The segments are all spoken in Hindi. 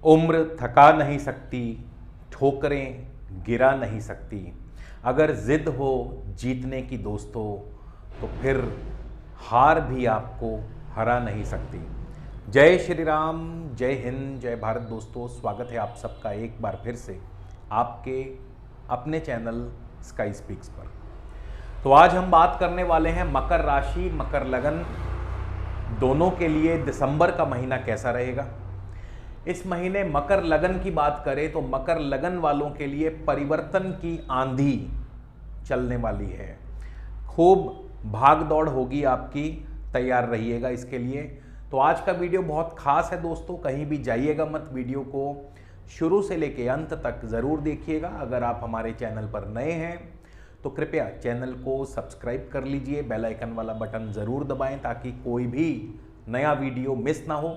उम्र थका नहीं सकती, ठोकरें गिरा नहीं सकती। अगर जिद हो जीतने की दोस्तों, तो फिर हार भी आपको हरा नहीं सकती। जय श्री राम, जय हिंद, जय भारत। दोस्तों, स्वागत है आप सबका एक बार फिर से आपके अपने चैनल स्काई स्पीक्स पर। तो आज हम बात करने वाले हैं मकर राशि, मकर लगन दोनों के लिए दिसंबर का महीना कैसा रहेगा। इस महीने मकर लगन की बात करें तो मकर लगन वालों के लिए परिवर्तन की आंधी चलने वाली है। खूब भाग दौड़ होगी आपकी, तैयार रहिएगा इसके लिए। तो आज का वीडियो बहुत खास है दोस्तों, कहीं भी जाइएगा मत, वीडियो को शुरू से लेकर अंत तक ज़रूर देखिएगा। अगर आप हमारे चैनल पर नए हैं तो कृपया चैनल को सब्सक्राइब कर लीजिए, बेल आइकन वाला बटन ज़रूर दबाएं ताकि कोई भी नया वीडियो मिस ना हो।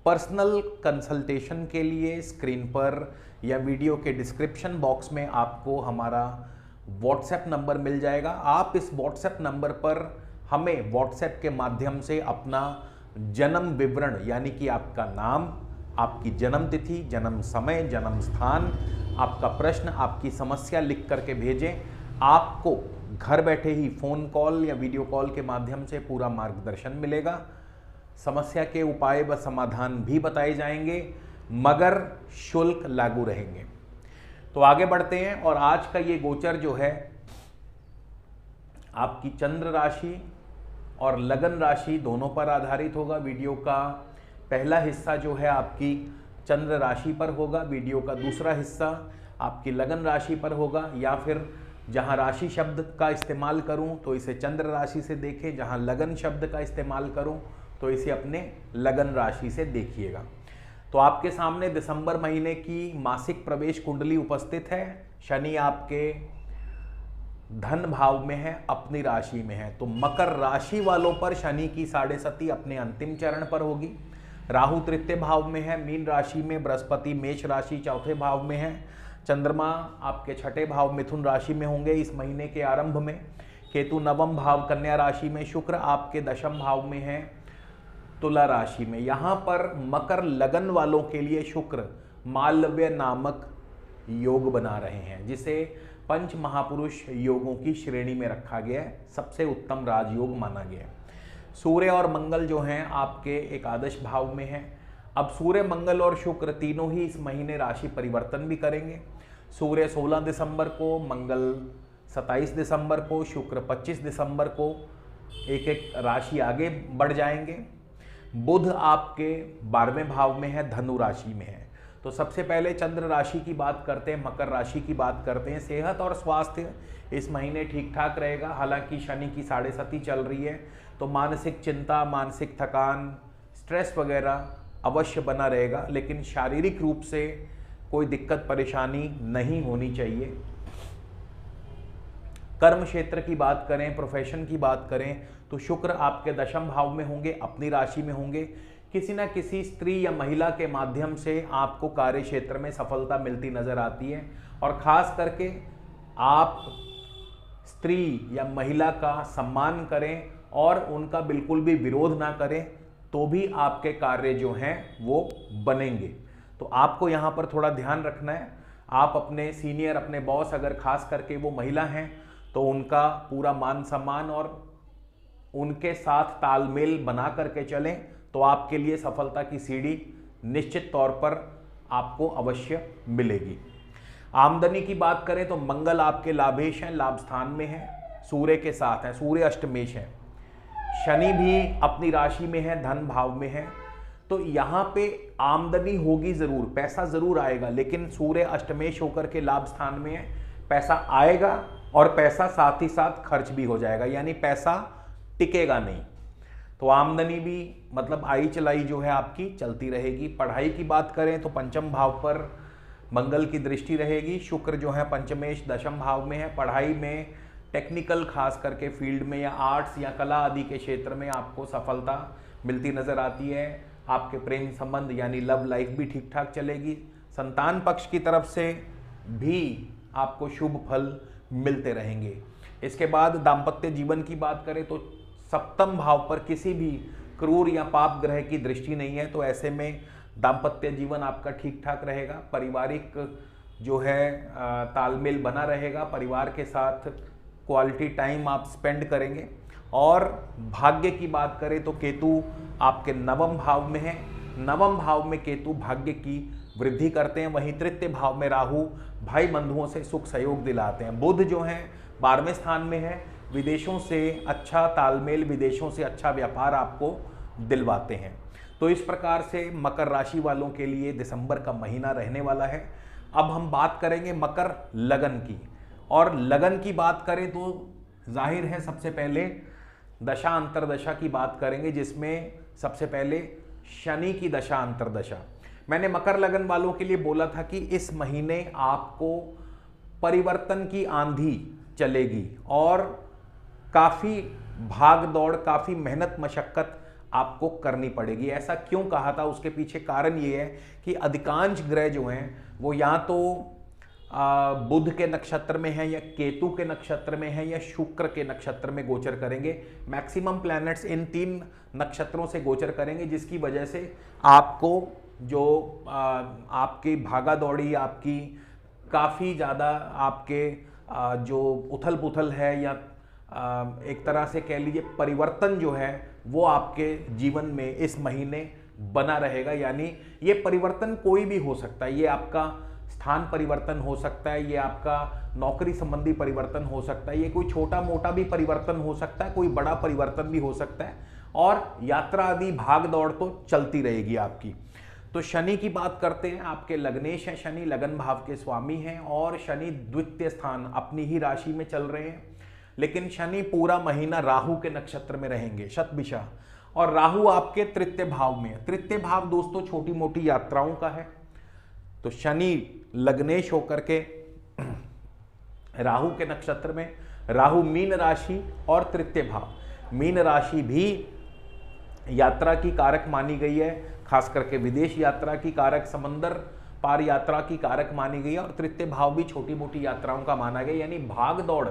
पर्सनल कंसल्टेशन के लिए स्क्रीन पर या वीडियो के डिस्क्रिप्शन बॉक्स में आपको हमारा व्हाट्सएप नंबर मिल जाएगा। आप इस व्हाट्सएप नंबर पर हमें व्हाट्सएप के माध्यम से अपना जन्म विवरण यानी कि आपका नाम, आपकी जन्म तिथि, जन्म समय, जन्म स्थान, आपका प्रश्न, आपकी समस्या लिख करके भेजें। आपको घर बैठे ही फ़ोन कॉल या वीडियो कॉल के माध्यम से पूरा मार्गदर्शन मिलेगा। समस्या के उपाय व समाधान भी बताए जाएंगे, मगर शुल्क लागू रहेंगे। तो आगे बढ़ते हैं और आज का ये गोचर जो है आपकी चंद्र राशि और लगन राशि दोनों पर आधारित होगा। वीडियो का पहला हिस्सा जो है आपकी चंद्र राशि पर होगा, वीडियो का दूसरा हिस्सा आपकी लगन राशि पर होगा। या फिर जहां राशि शब्द का इस्तेमाल करूं तो इसे चंद्र राशि से देखें, जहां लगन शब्द का इस्तेमाल करूं तो इसे अपने लगन राशि से देखिएगा। तो आपके सामने दिसंबर महीने की मासिक प्रवेश कुंडली उपस्थित है। शनि आपके धन भाव में है, अपनी राशि में है। तो मकर राशि वालों पर शनि की 7.5 अपने अंतिम चरण पर होगी। राहु तृतीय भाव में है, मीन राशि में। बृहस्पति मेष राशि चौथे भाव में है। चंद्रमा आपके छठे भाव मिथुन राशि में होंगे इस महीने के आरंभ में। केतु नवम भाव कन्या राशि में। शुक्र आपके दशम भाव में है तुला राशि में। यहाँ पर मकर लगन वालों के लिए शुक्र मालव्य नामक योग बना रहे हैं, जिसे पंच महापुरुष योगों की श्रेणी में रखा गया है, सबसे उत्तम राजयोग माना गया है। सूर्य और मंगल जो हैं आपके एकादश भाव में हैं। अब सूर्य, मंगल और शुक्र तीनों ही इस महीने राशि परिवर्तन भी करेंगे। सूर्य 16 दिसंबर को, मंगल 27 दिसंबर को, शुक्र 25 दिसंबर को एक एक राशि आगे बढ़ जाएंगे। बुध आपके 12वें भाव में है, धनु राशि में है। तो सबसे पहले चंद्र राशि की बात करते हैं, मकर राशि की बात करते हैं। सेहत और स्वास्थ्य इस महीने ठीक ठाक रहेगा। हालांकि शनि की 7.5 चल रही है तो मानसिक चिंता, मानसिक थकान, स्ट्रेस वगैरह अवश्य बना रहेगा, लेकिन शारीरिक रूप से कोई दिक्कत परेशानी नहीं होनी चाहिए। कर्म क्षेत्र की बात करें, प्रोफेशन की बात करें तो शुक्र आपके दशम भाव में होंगे, अपनी राशि में होंगे। किसी ना किसी स्त्री या महिला के माध्यम से आपको कार्य क्षेत्र में सफलता मिलती नजर आती है। और खास करके आप स्त्री या महिला का सम्मान करें और उनका बिल्कुल भी विरोध ना करें तो भी आपके कार्य जो हैं वो बनेंगे। तो आपको यहाँ पर थोड़ा ध्यान रखना है। आप अपने सीनियर, अपने बॉस, अगर खास करके वो महिला हैं तो उनका पूरा मान सम्मान और उनके साथ तालमेल बना करके चलें तो आपके लिए सफलता की सीढ़ी निश्चित तौर पर आपको अवश्य मिलेगी। आमदनी की बात करें तो मंगल आपके लाभेश हैं, लाभ स्थान में है, सूर्य के साथ हैं, सूर्य अष्टमेश है। शनि भी अपनी राशि में है, धन भाव में है। तो यहाँ पे आमदनी होगी जरूर, पैसा जरूर आएगा, लेकिन सूर्य अष्टमेश होकर के लाभ स्थान में है। पैसा आएगा और पैसा साथ ही साथ खर्च भी हो जाएगा, यानी पैसा टिकेगा नहीं। तो आमदनी भी मतलब आई चलाई जो है आपकी चलती रहेगी। पढ़ाई की बात करें तो पंचम भाव पर मंगल की दृष्टि रहेगी। शुक्र जो है पंचमेश दशम भाव में है। पढ़ाई में टेक्निकल, खास करके फील्ड में या आर्ट्स या कला आदि के क्षेत्र में आपको सफलता मिलती नजर आती है। आपके प्रेम संबंध यानी लव लाइफ भी ठीक ठाक चलेगी। संतान पक्ष की तरफ से भी आपको शुभ फल मिलते रहेंगे। इसके बाद दाम्पत्य जीवन की बात करें तो सप्तम भाव पर किसी भी क्रूर या पाप ग्रह की दृष्टि नहीं है, तो ऐसे में दाम्पत्य जीवन आपका ठीक ठाक रहेगा, पारिवारिक जो है तालमेल बना रहेगा, परिवार के साथ क्वालिटी टाइम आप स्पेंड करेंगे। और भाग्य की बात करें तो केतु आपके नवम भाव में है, नवम भाव में केतु भाग्य की वृद्धि करते हैं, वहीं तृतीय भाव में राहु भाई बंधुओं से सुख सहयोग दिलाते हैं। बुध जो है 12वें स्थान में है, विदेशों से अच्छा तालमेल, विदेशों से अच्छा व्यापार आपको दिलवाते हैं। तो इस प्रकार से मकर राशि वालों के लिए दिसंबर का महीना रहने वाला है। अब हम बात करेंगे मकर लगन की, और लगन की बात करें तो जाहिर है सबसे पहले दशा अंतरदशा की बात करेंगे, जिसमें सबसे पहले शनि की दशा अंतरदशा। मैंने मकर लगन वालों के लिए बोला था कि इस महीने आपको परिवर्तन की आंधी चलेगी और काफ़ी भाग दौड़, काफ़ी मेहनत मशक्कत आपको करनी पड़ेगी। ऐसा क्यों कहा था, उसके पीछे कारण ये है कि अधिकांश ग्रह जो हैं वो या तो बुध के नक्षत्र में है, या केतु के नक्षत्र में है, या शुक्र के नक्षत्र में गोचर करेंगे। मैक्सिमम प्लैनेट्स इन 3 नक्षत्रों से गोचर करेंगे, जिसकी वजह से आपको जो आपकी भागा दौड़ी, आपकी काफ़ी ज़्यादा आपके जो उथल पुथल है, या एक तरह से कह लीजिए परिवर्तन जो है वो आपके जीवन में इस महीने बना रहेगा। यानी ये परिवर्तन कोई भी हो सकता है, ये आपका स्थान परिवर्तन हो सकता है, ये आपका नौकरी संबंधी परिवर्तन हो सकता है, ये कोई छोटा मोटा भी परिवर्तन हो सकता है, कोई बड़ा परिवर्तन भी हो सकता है, और यात्रा आदि भाग दौड़ तो चलती रहेगी आपकी। तो शनि की बात करते हैं, आपके लग्नेश हैं शनि, लगन भाव के स्वामी हैं, और शनि द्वितीय स्थान अपनी ही राशि में चल रहे हैं। लेकिन शनि पूरा महीना राहु के नक्षत्र में रहेंगे, शतभिषा, और राहु आपके तृतीय भाव में। तृतीय भाव दोस्तों छोटी मोटी यात्राओं का है। तो शनि लग्नेश होकर के राहु के नक्षत्र में, राहु मीन राशि और तृतीय भाव, मीन राशि भी यात्रा की कारक मानी गई है, खास करके विदेश यात्रा की कारक, समंदर पार यात्रा की कारक मानी गई है, और तृतीय भाव भी छोटी मोटी यात्राओं का माना गया। यानी भाग दौड़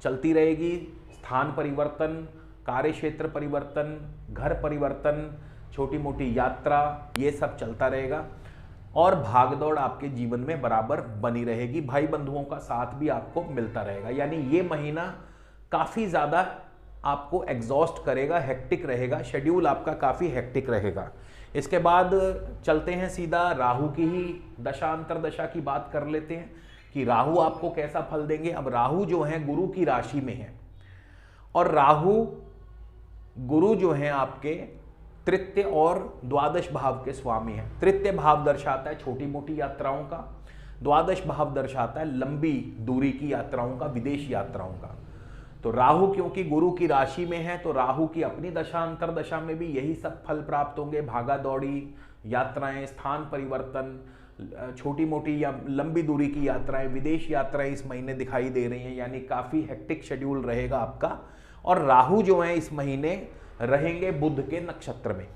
चलती रहेगी, स्थान परिवर्तन, कार्य क्षेत्र परिवर्तन, घर परिवर्तन, छोटी मोटी यात्रा, ये सब चलता रहेगा, और भागदौड़ आपके जीवन में बराबर बनी रहेगी। भाई बंधुओं का साथ भी आपको मिलता रहेगा। यानी ये महीना काफ़ी ज़्यादा आपको एग्जॉस्ट करेगा, हेक्टिक रहेगा, शेड्यूल आपका काफ़ी हेक्टिक रहेगा। इसके बाद चलते हैं सीधा राहु की ही दशा अंतरदशा की बात कर लेते हैं कि राहु आपको कैसा फल देंगे। अब राहु जो है गुरु की राशि में है, और राहु गुरु जो है आपके तृतीय और द्वादश भाव के स्वामी हैं। तृतीय भाव दर्शाता है छोटी मोटी यात्राओं का, द्वादश भाव दर्शाता है लंबी दूरी की यात्राओं का, विदेश यात्राओं का। तो राहु क्योंकि गुरु की राशि में है, तो राहु की अपनी दशा अंतरदशा में भी यही सब फल प्राप्त होंगे। भागा दौड़ी यात्राएं, स्थान परिवर्तन, छोटी मोटी या लंबी दूरी की यात्राएं, विदेश यात्राएं इस महीने दिखाई दे रही हैं। यानी काफ़ी हेक्टिक शेड्यूल रहेगा आपका। और राहु जो है इस महीने रहेंगे बुध के नक्षत्र में।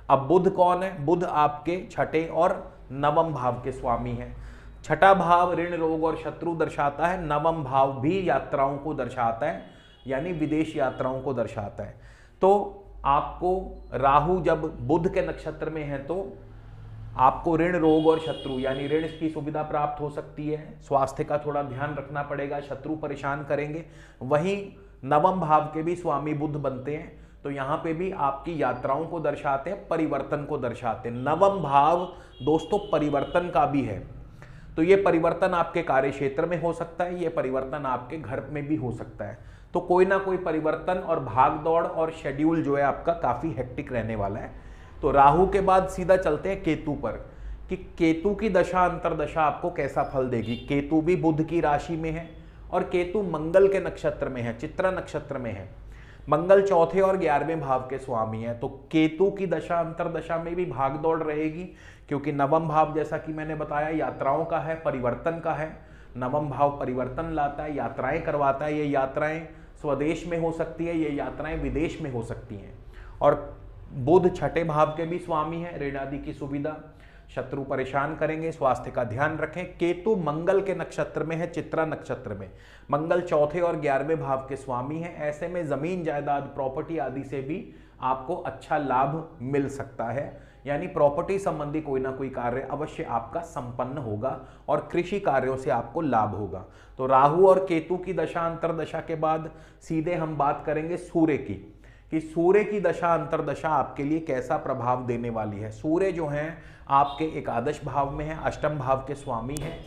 अब बुध कौन है? बुध आपके छठे और नवम भाव के स्वामी हैं। छठा भाव ऋण, रोग और शत्रु दर्शाता है, नवम भाव भी यात्राओं को दर्शाता है, यानी विदेश यात्राओं को दर्शाता है। तो आपको राहु जब बुध के नक्षत्र में है तो आपको ऋण, रोग और शत्रु यानी ऋण की सुविधा प्राप्त हो सकती है, स्वास्थ्य का थोड़ा ध्यान रखना पड़ेगा, शत्रु परेशान करेंगे। वहीं नवम भाव के भी स्वामी बुध बनते हैं, तो यहाँ पे भी आपकी यात्राओं को दर्शाते हैं, परिवर्तन को दर्शाते हैं। नवम भाव दोस्तों परिवर्तन का भी है, तो ये परिवर्तन आपके कार्य क्षेत्र में हो सकता है, ये परिवर्तन आपके घर में भी हो सकता है। तो कोई ना कोई परिवर्तन और भाग दौड़ और शेड्यूल जो है आपका काफ़ी हेक्टिक रहने वाला है। तो राहु के बाद सीधा चलते हैं केतु पर कि केतु की दशा अंतरदशा आपको कैसा फल देगी। केतु भी बुध की राशि में है और केतु मंगल के नक्षत्र में है, चित्रा नक्षत्र में है। मंगल चौथे और 11वें भाव के स्वामी है, तो केतु की दशा अंतरदशा में भी भाग दौड़ रहेगी, क्योंकि नवम भाव जैसा कि मैंने बताया यात्राओं का है, परिवर्तन का है। नवम भाव परिवर्तन लाता है, यात्राएं करवाता है। ये यात्राएं स्वदेश में हो सकती है, ये यात्राएं विदेश में हो सकती हैं। और बुध छठे भाव के भी स्वामी है, ऋण आदि की सुविधा, शत्रु परेशान करेंगे, स्वास्थ्य का ध्यान रखें। केतु मंगल के नक्षत्र में है, चित्रा नक्षत्र में। मंगल चौथे और 11वें भाव के स्वामी हैं। ऐसे में जमीन जायदाद, प्रॉपर्टी आदि से भी आपको अच्छा लाभ मिल सकता है, यानी प्रॉपर्टी संबंधी कोई ना कोई कार्य अवश्य आपका संपन्न होगा और कृषि कार्यों से आपको लाभ होगा। तो राहु और केतु की दशा अंतरदशा के बाद सीधे हम बात करेंगे सूर्य की, कि सूर्य की दशा अंतरदशा आपके लिए कैसा प्रभाव देने वाली है। सूर्य जो है आपके एकादश भाव में है, अष्टम भाव के स्वामी हैं।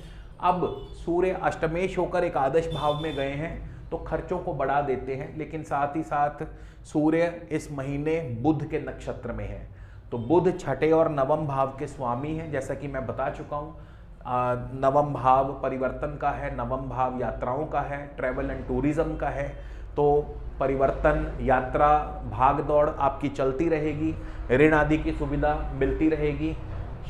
अब सूर्य अष्टमेश होकर एकादश भाव में गए हैं तो खर्चों को बढ़ा देते हैं, लेकिन साथ ही साथ सूर्य इस महीने बुध के नक्षत्र में है। तो बुध छठे और नवम भाव के स्वामी हैं, जैसा कि मैं बता चुका हूँ। नवम भाव परिवर्तन का है, नवम भाव यात्राओं का है, ट्रैवल एंड टूरिज्म का है। तो परिवर्तन, यात्रा, भाग दौड़ आपकी चलती रहेगी, ऋण आदि की सुविधा मिलती रहेगी,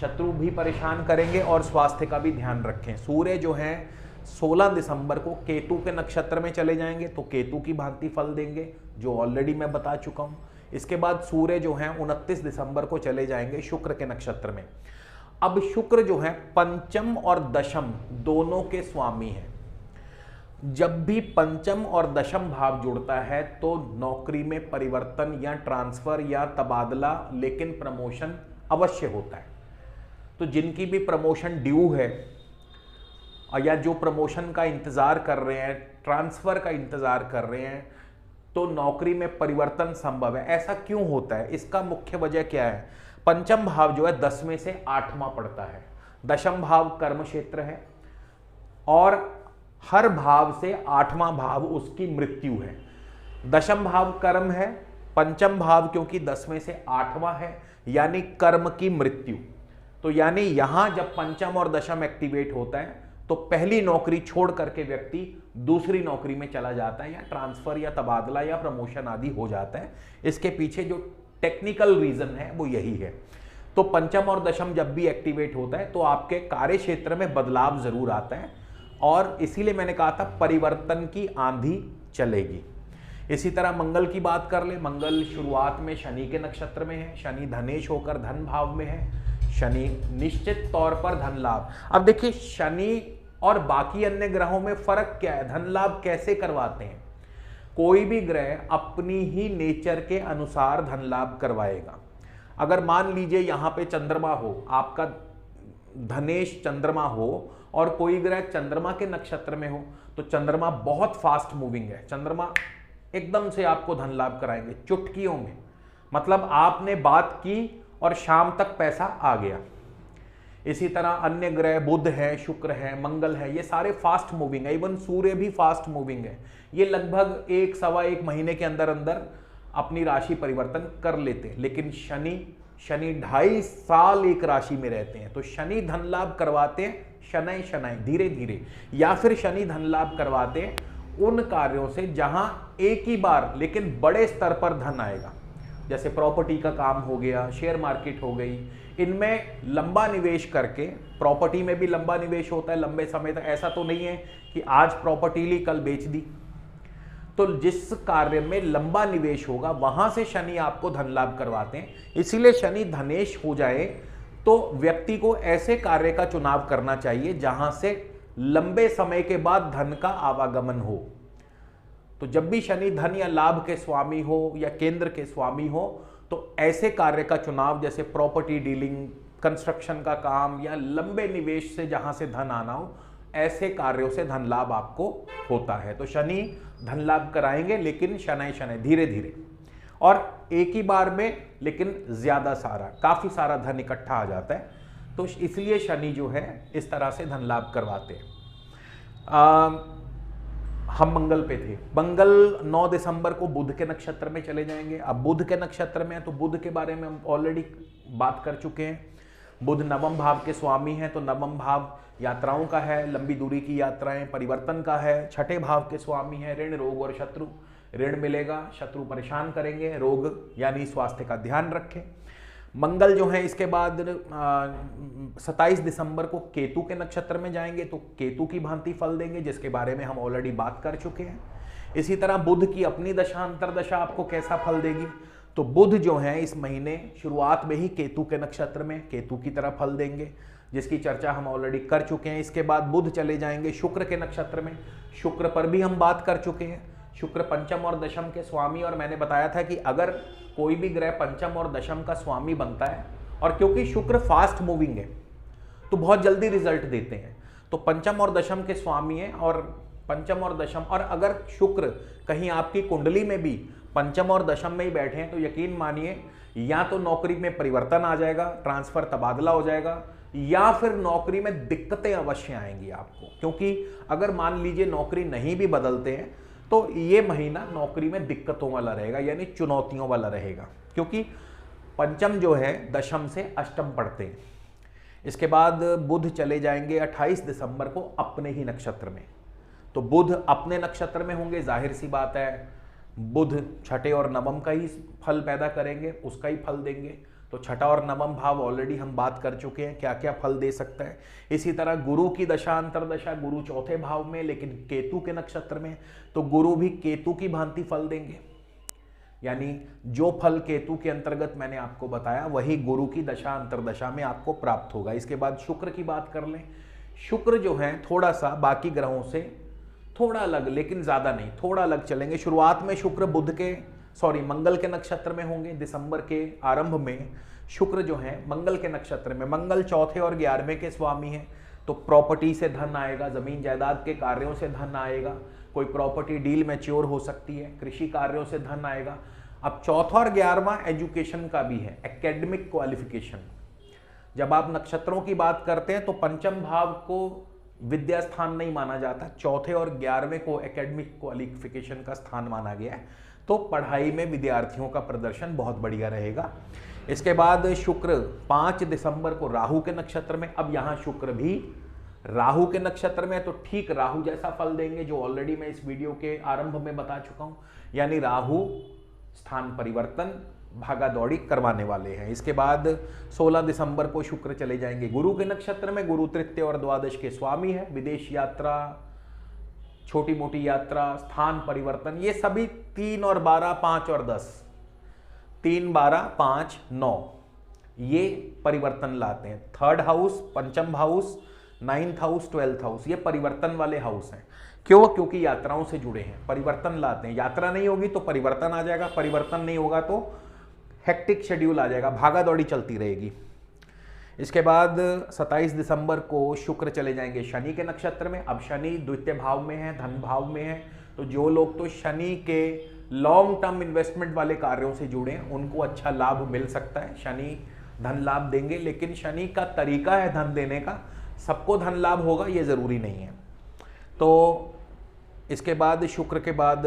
शत्रु भी परेशान करेंगे और स्वास्थ्य का भी ध्यान रखें। सूर्य जो है 16 दिसंबर को केतु के नक्षत्र में चले जाएंगे, तो केतु की भांति फल देंगे, जो ऑलरेडी मैं बता चुका हूं। इसके बाद सूर्य जो है 29 दिसंबर को चले जाएंगे शुक्र के नक्षत्र में। अब शुक्र जो है पंचम और दशम दोनों के स्वामी हैं। जब भी पंचम और दशम भाव जुड़ता है तो नौकरी में परिवर्तन या ट्रांसफर या तबादला, लेकिन प्रमोशन अवश्य होता है। तो जिनकी भी प्रमोशन ड्यू है या जो प्रमोशन का इंतजार कर रहे हैं, ट्रांसफर का इंतजार कर रहे हैं, तो नौकरी में परिवर्तन संभव है। ऐसा क्यों होता है? इसका मुख्य वजह क्या है? पंचम भाव जो है 10वें से 8वां पड़ता है, दशम भाव कर्म क्षेत्र है और हर भाव से 8वां भाव उसकी मृत्यु है। दशम भाव कर्म है, पंचम भाव क्योंकि 10वें से 8वां है, यानी कर्म की मृत्यु। तो यानी यहां जब पंचम और दशम एक्टिवेट होता है तो पहली नौकरी छोड़ करके व्यक्ति दूसरी नौकरी में चला जाता है, या ट्रांसफर या तबादला या प्रमोशन आदि हो जाता है। इसके पीछे जो टेक्निकल रीजन है वो यही है। तो पंचम और दशम जब भी एक्टिवेट होता है तो आपके कार्य क्षेत्र में बदलाव जरूर आता है, और इसीलिए मैंने कहा था परिवर्तन की आंधी चलेगी। इसी तरह मंगल की बात कर ले। मंगल शुरुआत में शनि के नक्षत्र में है, शनि धनेश होकर धन भाव में है। शनि निश्चित तौर पर धन लाभ। अब देखिए शनि और बाकी अन्य ग्रहों में फर्क क्या है, धन लाभ कैसे करवाते हैं? कोई भी ग्रह अपनी ही नेचर के अनुसार धन लाभ करवाएगा। अगर मान लीजिए यहां पे चंद्रमा हो, आपका धनेश चंद्रमा हो और कोई ग्रह चंद्रमा के नक्षत्र में हो, तो चंद्रमा बहुत फास्ट मूविंग है। चंद्रमा एकदम से आपको धन लाभ कराएंगे चुटकियों में, मतलब आपने बात की और शाम तक पैसा आ गया। इसी तरह अन्य ग्रह बुध है, शुक्र है, मंगल है, ये सारे फास्ट मूविंग है। इवन सूर्य भी फास्ट मूविंग है। ये लगभग 1-1.25 महीने के अंदर अंदर अपनी राशि परिवर्तन कर लेते हैं। लेकिन शनि 2.5 साल एक राशि में रहते हैं। तो शनि धन लाभ करवाते हैं शनै शनै, धीरे धीरे, या फिर शनि धन लाभ करवाते हैं उन कार्यों से जहां एक ही बार लेकिन बड़े स्तर पर धन आएगा। जैसे प्रॉपर्टी का काम हो गया, शेयर मार्केट हो गई, इनमें लंबा निवेश करके, प्रॉपर्टी में भी लंबा निवेश होता है लंबे समय तक। ऐसा तो नहीं है कि आज प्रॉपर्टी ली कल बेच दी। तो जिस कार्य में लंबा निवेश होगा वहां से शनि आपको धन लाभ करवाते हैं। इसीलिए शनि धनेश हो जाए तो व्यक्ति को ऐसे कार्य का चुनाव करना चाहिए जहां से लंबे समय के बाद धन का आवागमन हो। तो जब भी शनि धन या लाभ के स्वामी हो या केंद्र के स्वामी हो, तो ऐसे कार्य का चुनाव, जैसे प्रॉपर्टी डीलिंग, कंस्ट्रक्शन का काम या लंबे निवेश से जहां से धन आना हो, ऐसे कार्यों से धन लाभ आपको होता है। तो शनि धन लाभ कराएंगे, लेकिन शनै शनै, धीरे धीरे, और एक ही बार में, लेकिन ज्यादा सारा, काफी सारा धन इकट्ठा आ जाता है। तो इसलिए शनि जो है इस तरह से धन लाभ करवाते हैं। हम मंगल पे थे। मंगल 9 दिसंबर को बुध के नक्षत्र में चले जाएंगे। अब बुध के नक्षत्र में है तो बुध के बारे में हम ऑलरेडी बात कर चुके हैं। बुध नवम भाव के स्वामी हैं, तो नवम भाव यात्राओं का है, लंबी दूरी की यात्राएं, परिवर्तन का है। छठे भाव के स्वामी हैं ऋण, रोग और शत्रु। ऋण मिलेगा, शत्रु परेशान करेंगे, रोग यानी स्वास्थ्य का ध्यान रखें। मंगल जो है इसके बाद 27 दिसंबर को केतु के नक्षत्र में जाएंगे, तो केतु की भांति फल देंगे, जिसके बारे में हम ऑलरेडी बात कर चुके हैं। इसी तरह बुध की अपनी दशा अंतरदशा आपको कैसा फल देगी, तो बुध जो है इस महीने शुरुआत में ही केतु के नक्षत्र में केतु की तरह फल देंगे, जिसकी चर्चा हम ऑलरेडी कर चुके हैं। इसके बाद बुध चले जाएंगे शुक्र के नक्षत्र में। शुक्र पर भी हम बात कर चुके हैं। शुक्र पंचम और दशम के स्वामी, और मैंने बताया था कि अगर कोई भी ग्रह पंचम और दशम का स्वामी बनता है और क्योंकि शुक्र फास्ट मूविंग है तो बहुत जल्दी रिजल्ट देते हैं। तो पंचम और दशम के स्वामी हैं, और पंचम और दशम, और अगर शुक्र कहीं आपकी कुंडली में भी पंचम और दशम में ही बैठे हैं तो यकीन मानिए या तो नौकरी में परिवर्तन आ जाएगा, ट्रांसफर तबादला हो जाएगा, या फिर नौकरी में दिक्कतें अवश्य आएंगी आपको। क्योंकि अगर मान लीजिए नौकरी नहीं भी बदलते हैं तो ये महीना नौकरी में दिक्कतों वाला रहेगा, यानी चुनौतियों वाला रहेगा, क्योंकि पंचम जो है दशम से अष्टम पढ़ते हैं। इसके बाद बुध चले जाएंगे 28 दिसंबर को अपने ही नक्षत्र में। तो बुध अपने नक्षत्र में होंगे, जाहिर सी बात है बुध छठे और नवम का ही फल पैदा करेंगे, उसका ही फल देंगे। तो छठा और नवम भाव ऑलरेडी हम बात कर चुके हैं क्या क्या फल दे सकता है। इसी तरह गुरु की दशा अंतरदशा, गुरु चौथे भाव में लेकिन केतु के नक्षत्र में, तो गुरु भी केतु की भांति फल देंगे, यानी जो फल केतु के अंतर्गत मैंने आपको बताया वही गुरु की दशा अंतरदशा में आपको प्राप्त होगा। इसके बाद शुक्र की बात कर लें। शुक्र जो है थोड़ा सा बाकी ग्रहों से थोड़ा अलग, लेकिन ज्यादा नहीं, थोड़ा अलग चलेंगे। शुरुआत में शुक्र मंगल के नक्षत्र में होंगे। दिसंबर के आरंभ में शुक्र जो है मंगल के नक्षत्र में, मंगल चौथे और 11वें के स्वामी हैं, तो प्रॉपर्टी से धन आएगा, जमीन जायदाद के कार्यों से धन आएगा, कोई प्रॉपर्टी डील मैच्योर हो सकती है, कृषि कार्यों से धन आएगा। अब चौथा और 11वां एजुकेशन का भी है, एकेडमिक क्वालिफिकेशन। जब आप नक्षत्रों की बात करते हैं तो पंचम भाव को विद्या स्थान नहीं माना जाता, चौथे और 11वें को एकेडमिक क्वालिफिकेशन का स्थान माना गया है। तो पढ़ाई में विद्यार्थियों का प्रदर्शन बहुत बढ़िया रहेगा। इसके बाद शुक्र 5 दिसंबर को राहु के नक्षत्र में। अब यहां शुक्र भी राहु के नक्षत्र में, तो ठीक राहु जैसा फल देंगे जो ऑलरेडी मैं इस वीडियो के आरंभ में बता चुका हूं, यानी राहु स्थान परिवर्तन, भागा दौड़ी करवाने वाले हैं। इसके बाद 16 दिसंबर को शुक्र चले जाएंगे गुरु के नक्षत्र में। गुरु तृतीय और द्वादश के स्वामी है। विदेश यात्रा, छोटी मोटी यात्रा, स्थान परिवर्तन, ये सभी 3 और 12, 5 और 10, 3, 12, 5, 9 ये परिवर्तन लाते हैं। थर्ड हाउस, पंचम house, 9th house, 12th house, ये परिवर्तन वाले हाउस हैं। क्यों? क्योंकि यात्राओं से जुड़े हैं, परिवर्तन लाते हैं। यात्रा नहीं होगी तो परिवर्तन आ जाएगा, परिवर्तन नहीं होगा तो हेक्टिक शेड्यूल आ जाएगा, भागा दौड़ी चलती रहेगी। इसके बाद 27 दिसंबर को शुक्र चले जाएंगे शनि के नक्षत्र में। अब शनि द्वितीय भाव में है, धन भाव में है, तो जो लोग तो शनि के लॉन्ग टर्म इन्वेस्टमेंट वाले कार्यों से जुड़े हैं उनको अच्छा लाभ मिल सकता है। शनि धन लाभ देंगे, लेकिन शनि का तरीका है धन देने का, सबको धन लाभ होगा ये जरूरी नहीं है। तो इसके बाद शुक्र के बाद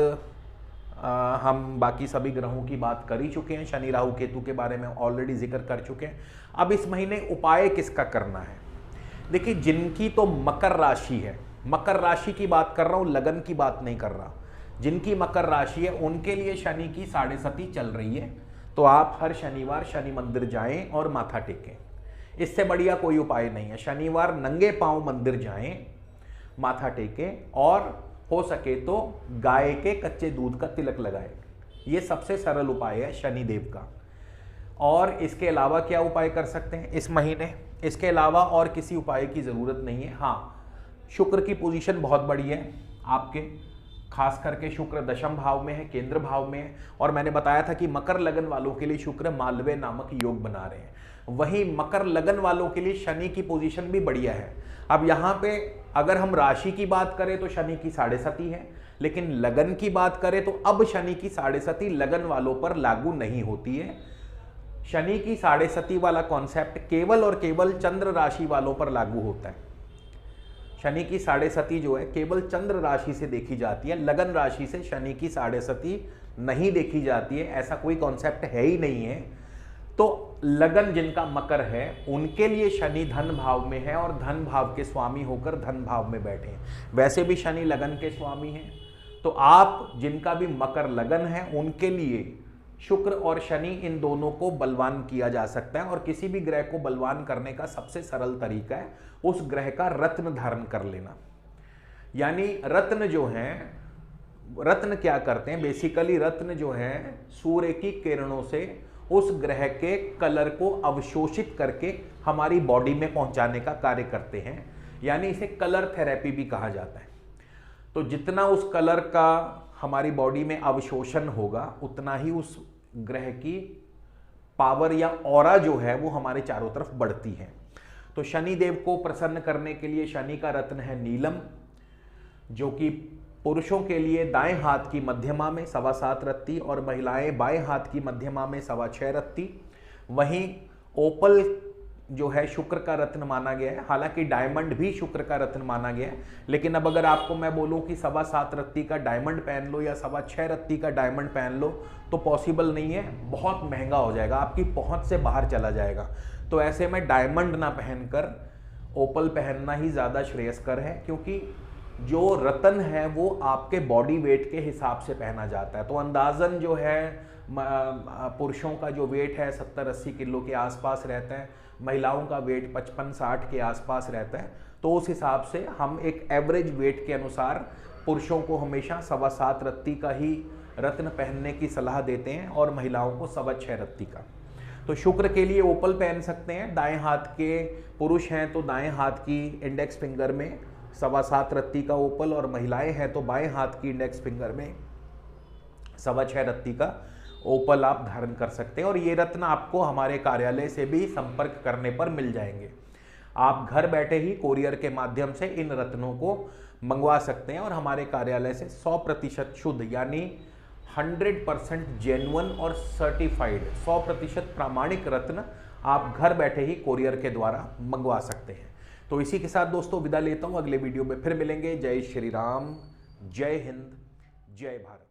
हम बाकी सभी ग्रहों की बात कर ही चुके हैं, शनि राहु केतु के बारे में ऑलरेडी जिक्र कर चुके हैं। अब इस महीने उपाय किसका करना है? देखिए, जिनकी तो मकर राशि है, मकर राशि की बात कर रहा हूं, लगन की बात नहीं कर रहा, जिनकी मकर राशि है उनके लिए शनि की 7.5 चल रही है। तो आप हर शनिवार शनि मंदिर जाएं और माथा टेकें, इससे बढ़िया कोई उपाय नहीं है। शनिवार नंगे पांव मंदिर जाएं, माथा टेकें, और हो सके तो गाय के कच्चे दूध का तिलक लगाएं। ये सबसे सरल उपाय है शनिदेव का। और इसके अलावा क्या उपाय कर सकते हैं इस महीने? इसके अलावा और किसी उपाय की जरूरत नहीं है। हाँ, शुक्र की पोजीशन बहुत बड़ी है आपके, खास करके शुक्र दशम भाव में है, केंद्र भाव में है, और मैंने बताया था कि मकर लगन वालों के लिए शुक्र मालव्य नामक योग बना रहे हैं। वहीं मकर लगन वालों के लिए शनि की पोजीशन भी बढ़िया है। अब यहाँ पे अगर हम राशि की बात करें तो शनि की 7.5 है, लेकिन लगन की बात करें तो अब शनि की 7.5 लगन वालों पर लागू नहीं होती है। शनि की 7.5 वाला कॉन्सेप्ट केवल और केवल चंद्र राशि वालों पर लागू होता है। शनि की 7.5 जो है केवल चंद्र राशि से देखी जाती है, लगन राशि से शनि की 7.5 नहीं देखी जाती है, ऐसा कोई कॉन्सेप्ट है ही नहीं है। तो लगन जिनका मकर है उनके लिए शनि धन भाव में है और धन भाव के स्वामी होकर धन भाव में बैठे हैं। वैसे भी शनि लगन के स्वामी हैं, तो आप जिनका भी मकर लगन है उनके लिए शुक्र और शनि इन दोनों को बलवान किया जा सकता है। और किसी भी ग्रह को बलवान करने का सबसे सरल तरीका है उस ग्रह का रत्न धारण कर लेना। यानी रत्न जो है, रत्न क्या करते हैं? बेसिकली रत्न जो है सूर्य की किरणों से उस ग्रह के कलर को अवशोषित करके हमारी बॉडी में पहुंचाने का कार्य करते हैं, यानी इसे कलर थेरेपी भी कहा जाता है। तो जितना उस कलर का हमारी बॉडी में अवशोषण होगा उतना ही उस ग्रह की पावर या ऑरा जो है वो हमारे चारों तरफ बढ़ती है। तो शनि देव को प्रसन्न करने के लिए शनि का रत्न है नीलम, जो कि पुरुषों के लिए दाएं हाथ की मध्यमा में 7.25 रत्ती और महिलाएं बाएं हाथ की मध्यमा में 6.25 रत्ती। वहीं ओपल जो है शुक्र का रत्न माना गया है, हालांकि डायमंड भी शुक्र का रत्न माना गया है, लेकिन अब अगर आपको मैं बोलूं कि 7.25 रत्ती का डायमंड पहन लो या 6.25 रत्ती का डायमंड पहन लो तो पॉसिबल नहीं है, बहुत महंगा हो जाएगा, आपकी पहुंच से बाहर चला जाएगा। तो ऐसे में डायमंड ना पहनकर ओपल पहनना ही ज़्यादा श्रेयस्कर है, क्योंकि जो रत्न है वो आपके बॉडी वेट के हिसाब से पहना जाता है। तो अंदाजन जो है पुरुषों का जो वेट है 70-80 किलो के आसपास रहता है, महिलाओं का वेट 55-60 के आसपास रहता है। तो उस हिसाब से हम एक एवरेज वेट के अनुसार पुरुषों को हमेशा 7.25 रत्ती का ही रत्न पहनने की सलाह देते हैं और महिलाओं को 6.25 रत्ती का। तो शुक्र के लिए ओपल पहन सकते हैं, दाएं हाथ के पुरुष हैं तो दाएं हाथ की इंडेक्स फिंगर में 7.25 रत्ती का ओपल, और महिलाएं हैं तो बाएं हाथ की इंडेक्स फिंगर में 6.25 रत्ती का ओपल आप धारण कर सकते हैं। और ये रत्न आपको हमारे कार्यालय से भी संपर्क करने पर मिल जाएंगे। आप घर बैठे ही कोरियर के माध्यम से इन रत्नों को मंगवा सकते हैं और हमारे कार्यालय से 100% शुद्ध यानी 100% जेन्युइन और सर्टिफाइड 100% प्रामाणिक रत्न आप घर बैठे ही कोरियर के द्वारा मंगवा सकते हैं। तो इसी के साथ दोस्तों विदा लेता हूं, अगले वीडियो में फिर मिलेंगे। जय श्री राम, जय हिंद, जय भारत।